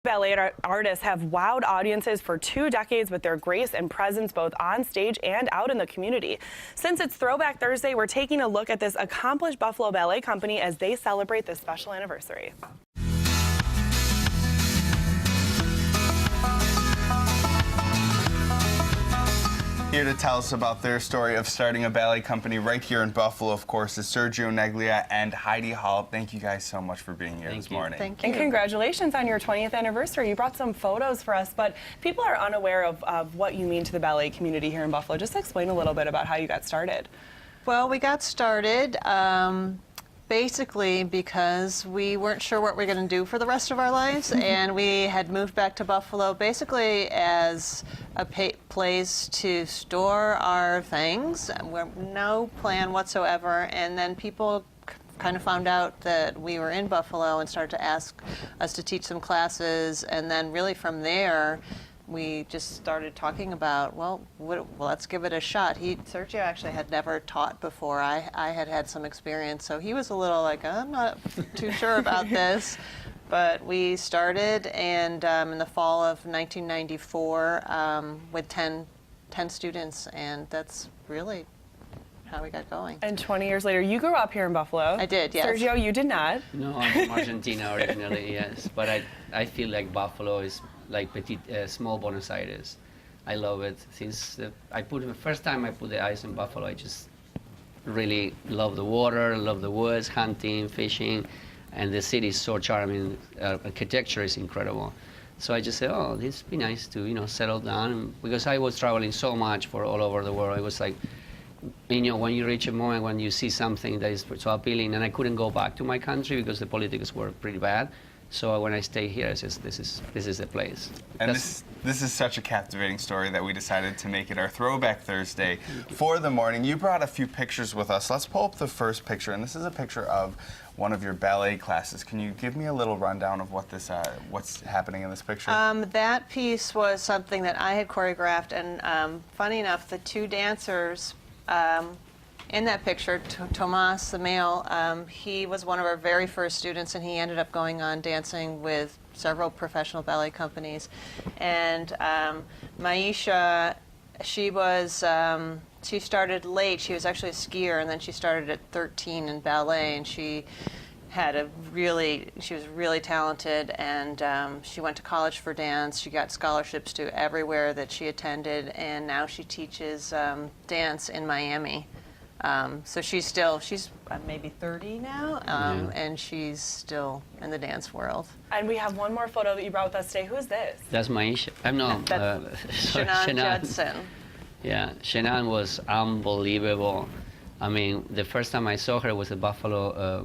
Ballet artists have wowed audiences for 2 decades with their grace and presence both on stage and out in the community. Since it's Throwback Thursday, we're taking a look at this accomplished Buffalo Ballet company as they celebrate this special anniversary. Here to tell us about their story of starting a ballet company right here in Buffalo, of course, is Sergio Neglia and Heidi Hall. Thank you guys so much for being here this morning. Thank you. And congratulations on your 20th anniversary. You brought some photos for us, but people are unaware of what you mean to the ballet community here in Buffalo. Just explain a little bit about how you got started. Well, we got started basically because we weren't sure what we were going to do for the rest of our lives, and we had moved back to Buffalo basically as a place to store our things. No plan whatsoever, and then people kind of found out that we were in Buffalo and started to ask us to teach some classes, and then really from there we just started talking about, well, let's give it a shot. Sergio actually had never taught before. I had had some experience, so he was a little like, I'm not too sure about this. But we started, and in the fall of 1994 with 10 students, and that's really how we got going. And 20 years later, you grew up here in Buffalo. I did, yes. Sergio, you did not. No, I'm from Argentina originally, yes. But I feel like Buffalo is like small Buenos Aires. I love it. Since the first time I put the eyes in Buffalo, I just really love the water, love the woods, hunting, fishing, and the city is so charming. Architecture is incredible. So I just said, oh, this would be nice to settle down, because I was traveling so much for all over the world. It was like, when you reach a moment when you see something that is so appealing, and I couldn't go back to my country because the politics were pretty bad. So when I stay here, I said, this is the place. And this is such a captivating story that we decided to make it our Throwback Thursday for the morning. You brought a few pictures with us. Let's pull up the first picture, and this is a picture of one of your ballet classes. Can you give me a little rundown of what's happening in this picture? That piece was something that I had choreographed, and funny enough, the 2 dancers in that picture, Tomas, the male, he was one of our very first students, and he ended up going on dancing with several professional ballet companies. And Maisha, she started late. She was actually a skier, and then she started at 13 in ballet, and she was really talented, and she went to college for dance. She got scholarships to everywhere that she attended, and now she teaches dance in Miami. So she's maybe 30 now, and she's still in the dance world. And we have one more photo that you brought with us today. Who is this? That's Maisha. Shannon Judson. Yeah, Shannon was unbelievable. I mean, the first time I saw her was at Buffalo,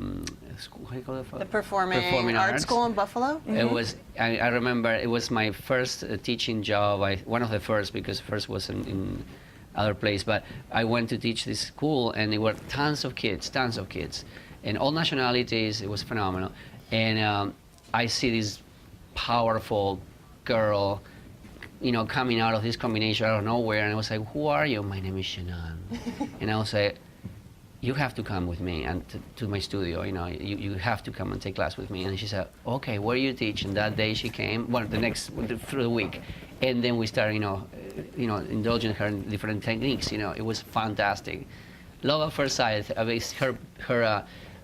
what do you call it? The Performing Arts School in Buffalo? Mm-hmm. It was, I remember, it was my first teaching job. One of the first, because first was in other place, but I went to teach this school, and there were tons of kids, and all nationalities. It was phenomenal. And I see this powerful girl, coming out of this combination out of nowhere, and I was like, who are you? My name is Shannon. And I was like, you have to come with me and to my studio. You have to come and take class with me. And she said, okay, where do you teach? And that day she came, through the week, and then we started, indulging her in different techniques. It was fantastic. Love at first sight. Her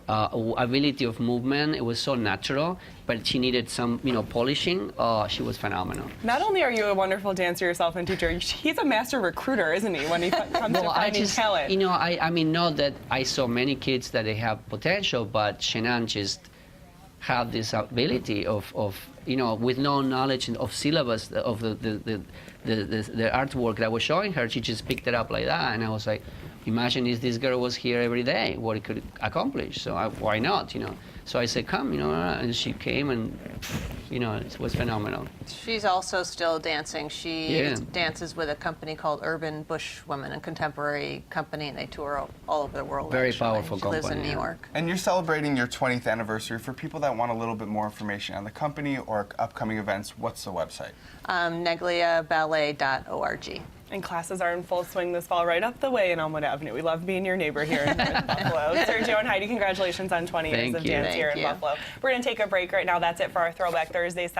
ability of movement, it was so natural, but she needed some, polishing. Oh, she was phenomenal. Not only are you a wonderful dancer yourself and teacher, he's a master recruiter, isn't he, when he comes to finding talent? I mean, not that I saw many kids that they have potential, but Shannon just had this ability of with no knowledge of syllabus of the artwork that I was showing her, she just picked it up like that, and I was like, imagine if this girl was here every day, what it could accomplish. So why not, So I said, come, and she came, and it was phenomenal. She's also still dancing. She dances with a company called Urban Bush Women, a contemporary company, and they tour all over the world. Very powerful company. She lives in New York. And you're celebrating your 20th anniversary. For people that want a little bit more information on the company or upcoming events, what's the website? NegliaBallet.org. And classes are in full swing this fall right up the way in Elmwood Avenue. We love being your neighbor here in Buffalo. Sergio and Heidi, congratulations on 20 years of dance here in Buffalo. We're going to take a break right now. That's it for our Throwback Thursday segment.